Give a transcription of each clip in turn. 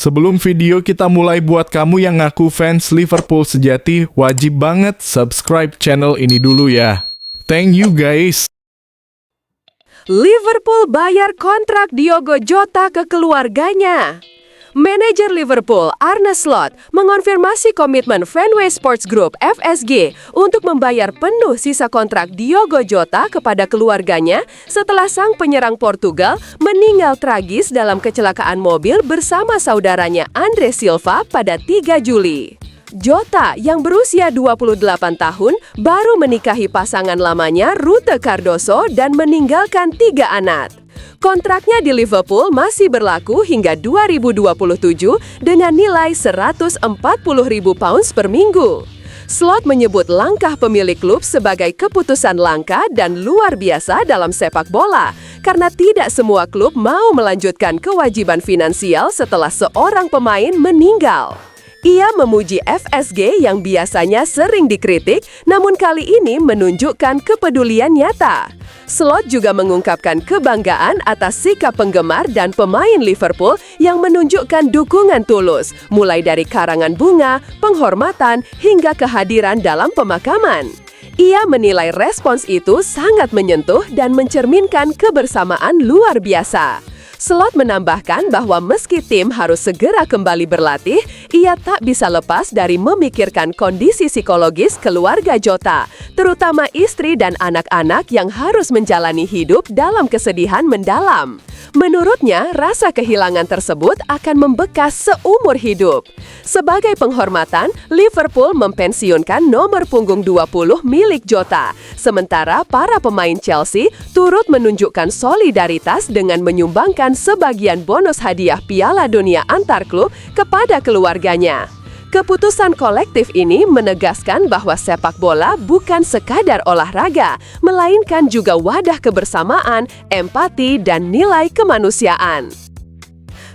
Sebelum video kita mulai, buat kamu yang ngaku fans Liverpool sejati, wajib banget subscribe channel ini dulu ya. Thank you guys. Liverpool bayar kontrak Diogo Jota ke keluarganya. Manajer Liverpool, Arne Slot, mengonfirmasi komitmen Fenway Sports Group (FSG) untuk membayar penuh sisa kontrak Diogo Jota kepada keluarganya setelah sang penyerang Portugal meninggal tragis dalam kecelakaan mobil bersama saudaranya Andre Silva pada 3 Juli. Jota yang berusia 28 tahun baru menikahi pasangan lamanya Ruth Cardoso dan meninggalkan 3 anak. Kontraknya di Liverpool masih berlaku hingga 2027 dengan nilai 140.000 pounds per minggu. Slot menyebut langkah pemilik klub sebagai keputusan langka dan luar biasa dalam sepak bola, karena tidak semua klub mau melanjutkan kewajiban finansial setelah seorang pemain meninggal. Ia memuji FSG yang biasanya sering dikritik, namun kali ini menunjukkan kepedulian nyata. Slot juga mengungkapkan kebanggaan atas sikap penggemar dan pemain Liverpool yang menunjukkan dukungan tulus, mulai dari karangan bunga, penghormatan, hingga kehadiran dalam pemakaman. Ia menilai respons itu sangat menyentuh dan mencerminkan kebersamaan luar biasa. Slot menambahkan bahwa meski tim harus segera kembali berlatih, ia tak bisa lepas dari memikirkan kondisi psikologis keluarga Jota, terutama istri dan anak-anak yang harus menjalani hidup dalam kesedihan mendalam. Menurutnya, rasa kehilangan tersebut akan membekas seumur hidup. Sebagai penghormatan, Liverpool mempensiunkan nomor punggung 20 milik Jota, sementara para pemain Chelsea turut menunjukkan solidaritas dengan menyumbangkan sebagian bonus hadiah Piala Dunia antar klub kepada keluarganya. Keputusan kolektif ini menegaskan bahwa sepak bola bukan sekadar olahraga, melainkan juga wadah kebersamaan, empati, dan nilai kemanusiaan.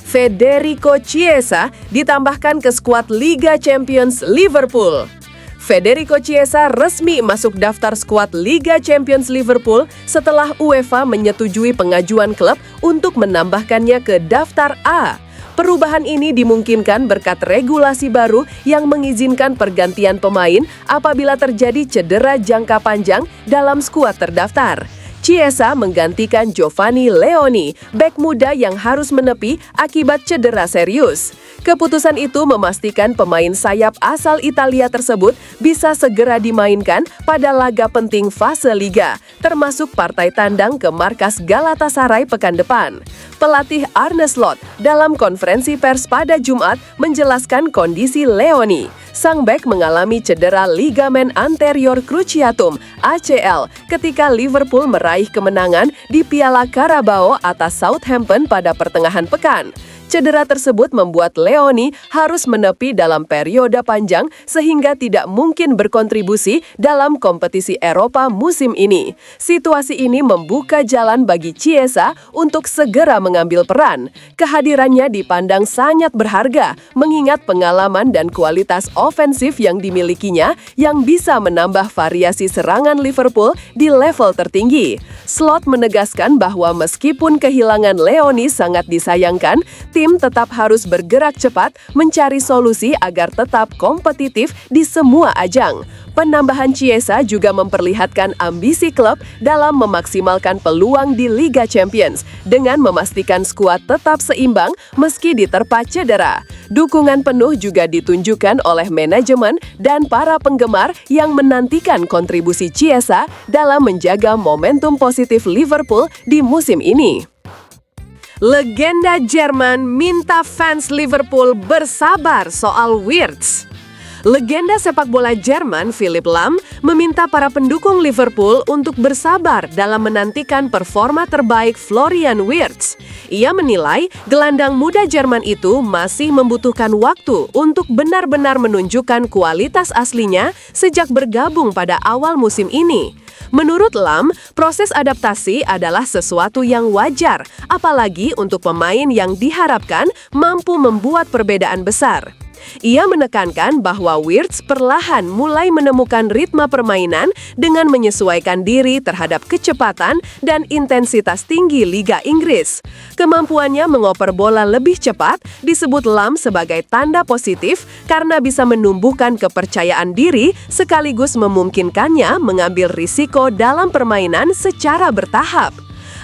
Federico Chiesa ditambahkan ke skuad Liga Champions Liverpool. Federico Chiesa resmi masuk daftar skuad Liga Champions Liverpool setelah UEFA menyetujui pengajuan klub untuk menambahkannya ke daftar A. Perubahan ini dimungkinkan berkat regulasi baru yang mengizinkan pergantian pemain apabila terjadi cedera jangka panjang dalam skuad terdaftar. Chiesa menggantikan Giovanni Leoni, bek muda yang harus menepi akibat cedera serius. Keputusan itu memastikan pemain sayap asal Italia tersebut bisa segera dimainkan pada laga penting fase Liga, termasuk partai tandang ke markas Galatasaray pekan depan. Pelatih Arne Slot dalam konferensi pers pada Jumat menjelaskan kondisi Leoni. Sang bek mengalami cedera ligamen anterior cruciatum (ACL) ketika Liverpool meraih kemenangan di Piala Carabao atas Southampton pada pertengahan pekan. Cedera tersebut membuat Leoni harus menepi dalam periode panjang sehingga tidak mungkin berkontribusi dalam kompetisi Eropa musim ini. Situasi ini membuka jalan bagi Chiesa untuk segera mengambil peran. Kehadirannya dipandang sangat berharga, mengingat pengalaman dan kualitas ofensif yang dimilikinya yang bisa menambah variasi serangan Liverpool di level tertinggi. Slot menegaskan bahwa meskipun kehilangan Leoni sangat disayangkan, tim tetap harus bergerak cepat mencari solusi agar tetap kompetitif di semua ajang. Penambahan Chiesa juga memperlihatkan ambisi klub dalam memaksimalkan peluang di Liga Champions dengan memastikan skuad tetap seimbang meski diterpa cedera. Dukungan penuh juga ditunjukkan oleh manajemen dan para penggemar yang menantikan kontribusi Chiesa dalam menjaga momentum positif Liverpool di musim ini. Legenda Jerman minta fans Liverpool bersabar soal Wirtz. Legenda sepak bola Jerman Philipp Lahm meminta para pendukung Liverpool untuk bersabar dalam menantikan performa terbaik Florian Wirtz. Ia menilai gelandang muda Jerman itu masih membutuhkan waktu untuk benar-benar menunjukkan kualitas aslinya sejak bergabung pada awal musim ini. Menurut Lahm, proses adaptasi adalah sesuatu yang wajar, apalagi untuk pemain yang diharapkan mampu membuat perbedaan besar. Ia menekankan bahwa Wirtz perlahan mulai menemukan ritme permainan dengan menyesuaikan diri terhadap kecepatan dan intensitas tinggi Liga Inggris. Kemampuannya mengoper bola lebih cepat disebut Lam sebagai tanda positif karena bisa menumbuhkan kepercayaan diri sekaligus memungkinkannya mengambil risiko dalam permainan secara bertahap.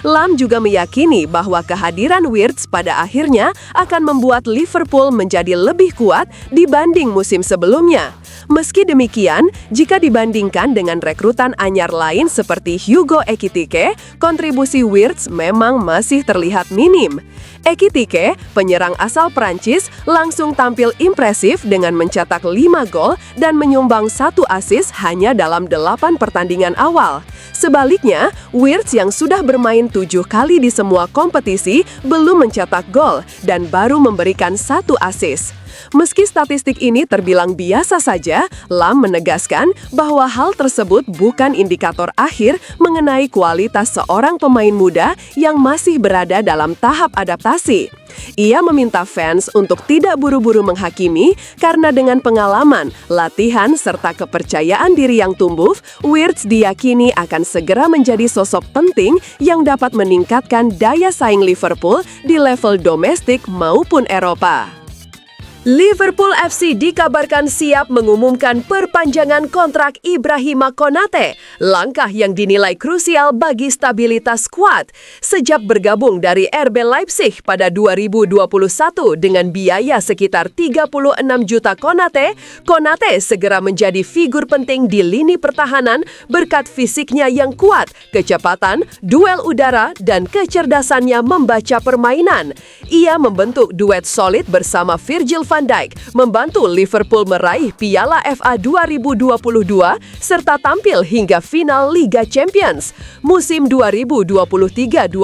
Lam juga meyakini bahwa kehadiran Wirtz pada akhirnya akan membuat Liverpool menjadi lebih kuat dibanding musim sebelumnya. Meski demikian, jika dibandingkan dengan rekrutan anyar lain seperti Hugo Ekitike, kontribusi Wirtz memang masih terlihat minim. Ekitike, penyerang asal Prancis, langsung tampil impresif dengan mencetak 5 gol dan menyumbang 1 assist hanya dalam 8 pertandingan awal. Sebaliknya, Wirtz yang sudah bermain 7 kali di semua kompetisi belum mencetak gol dan baru memberikan 1 assist. Meski statistik ini terbilang biasa saja, Lam menegaskan bahwa hal tersebut bukan indikator akhir mengenai kualitas seorang pemain muda yang masih berada dalam tahap adaptasi. Ia meminta fans untuk tidak buru-buru menghakimi karena dengan pengalaman, latihan, serta kepercayaan diri yang tumbuh, Wirtz diyakini akan segera menjadi sosok penting yang dapat meningkatkan daya saing Liverpool di level domestik maupun Eropa. Liverpool FC dikabarkan siap mengumumkan perpanjangan kontrak Ibrahima Konate, langkah yang dinilai krusial bagi stabilitas skuad. Sejak bergabung dari RB Leipzig pada 2021 dengan biaya sekitar 36 juta Konate segera menjadi figur penting di lini pertahanan berkat fisiknya yang kuat, kecepatan, duel udara, dan kecerdasannya membaca permainan. Ia membentuk duet solid bersama Virgil van Dijk, membantu Liverpool meraih Piala FA 2022 serta tampil hingga final Liga Champions. Musim 2023-24,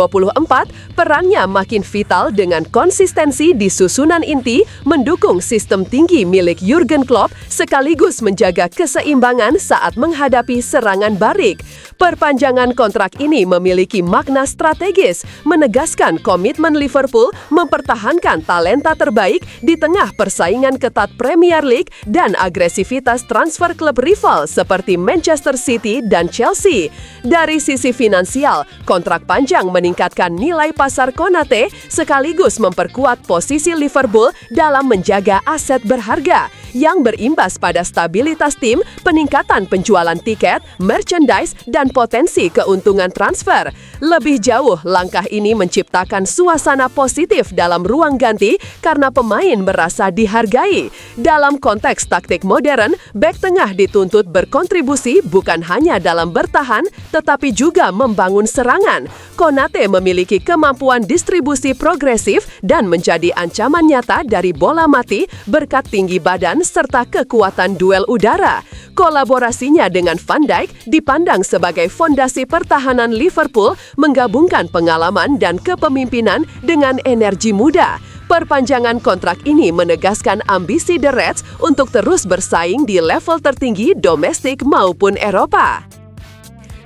perannya makin vital dengan konsistensi di susunan inti, mendukung sistem tinggi milik Jurgen Klopp sekaligus menjaga keseimbangan saat menghadapi serangan balik. Perpanjangan kontrak ini memiliki makna strategis, menegaskan komitmen Liverpool mempertahankan talenta terbaik di tengah persaingan ketat Premier League dan agresivitas transfer klub rival seperti Manchester City dan Chelsea. Dari sisi finansial, kontrak panjang meningkatkan nilai pasar Konate sekaligus memperkuat posisi Liverpool dalam menjaga aset berharga yang berimbas pada stabilitas tim, peningkatan penjualan tiket, merchandise, dan potensi keuntungan transfer. Lebih jauh, langkah ini menciptakan suasana positif dalam ruang ganti karena pemain merasa dihargai. Dalam konteks taktik modern, bek tengah dituntut berkontribusi bukan hanya dalam bertahan, tetapi juga membangun serangan. Konate memiliki kemampuan distribusi progresif dan menjadi ancaman nyata dari bola mati berkat tinggi badan serta kekuatan duel udara. Kolaborasinya dengan Van Dijk dipandang sebagai fondasi pertahanan Liverpool, menggabungkan pengalaman dan kepemimpinan dengan energi muda. Perpanjangan kontrak ini menegaskan ambisi The Reds untuk terus bersaing di level tertinggi domestik maupun Eropa.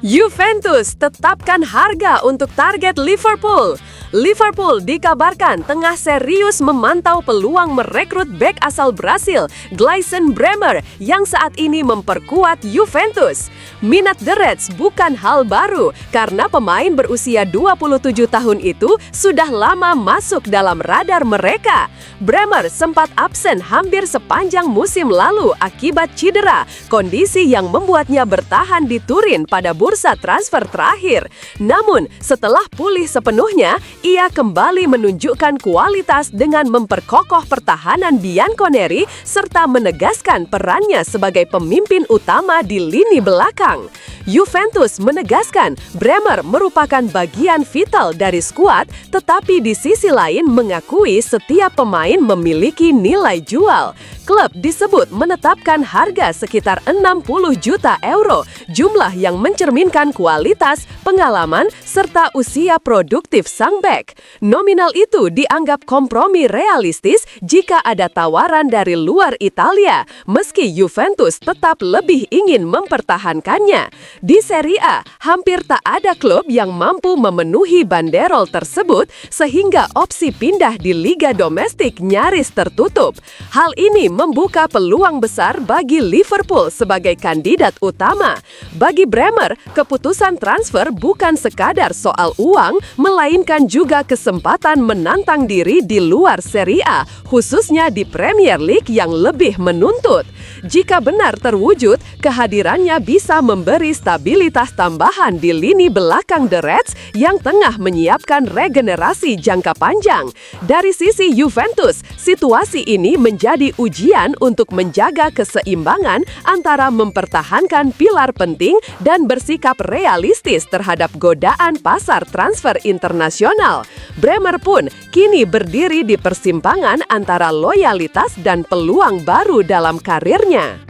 Juventus tetapkan harga untuk target Liverpool. Liverpool dikabarkan tengah serius memantau peluang merekrut bek asal Brasil, Gleison Bremer, yang saat ini memperkuat Juventus. Minat The Reds bukan hal baru, karena pemain berusia 27 tahun itu sudah lama masuk dalam radar mereka. Bremer sempat absen hampir sepanjang musim lalu akibat cedera, kondisi yang membuatnya bertahan di Turin pada bursa transfer terakhir. Namun, setelah pulih sepenuhnya, ia kembali menunjukkan kualitas dengan memperkokoh pertahanan Bianconeri serta menegaskan perannya sebagai pemimpin utama di lini belakang. Juventus menegaskan Bremer merupakan bagian vital dari skuad, tetapi di sisi lain mengakui setiap pemain memiliki nilai jual. Klub disebut menetapkan harga sekitar 60 juta euro, jumlah yang mencerminkan kualitas, pengalaman, serta usia produktif sang bek. Nominal itu dianggap kompromi realistis jika ada tawaran dari luar Italia, meski Juventus tetap lebih ingin mempertahankannya. Di Serie A, hampir tak ada klub yang mampu memenuhi banderol tersebut, sehingga opsi pindah di liga domestik nyaris tertutup. Hal ini membuka peluang besar bagi Liverpool sebagai kandidat utama. Bagi Bremer, keputusan transfer bukan sekadar soal uang, melainkan juga kesempatan menantang diri di luar Serie A, khususnya di Premier League yang lebih menuntut. Jika benar terwujud, kehadirannya bisa memberi stabilitas tambahan di lini belakang The Reds yang tengah menyiapkan regenerasi jangka panjang. Dari sisi Juventus, situasi ini menjadi ujian untuk menjaga keseimbangan antara mempertahankan pilar penting dan bersikap realistis terhadap godaan pasar transfer internasional. Bremer pun kini berdiri di persimpangan antara loyalitas dan peluang baru dalam karirnya.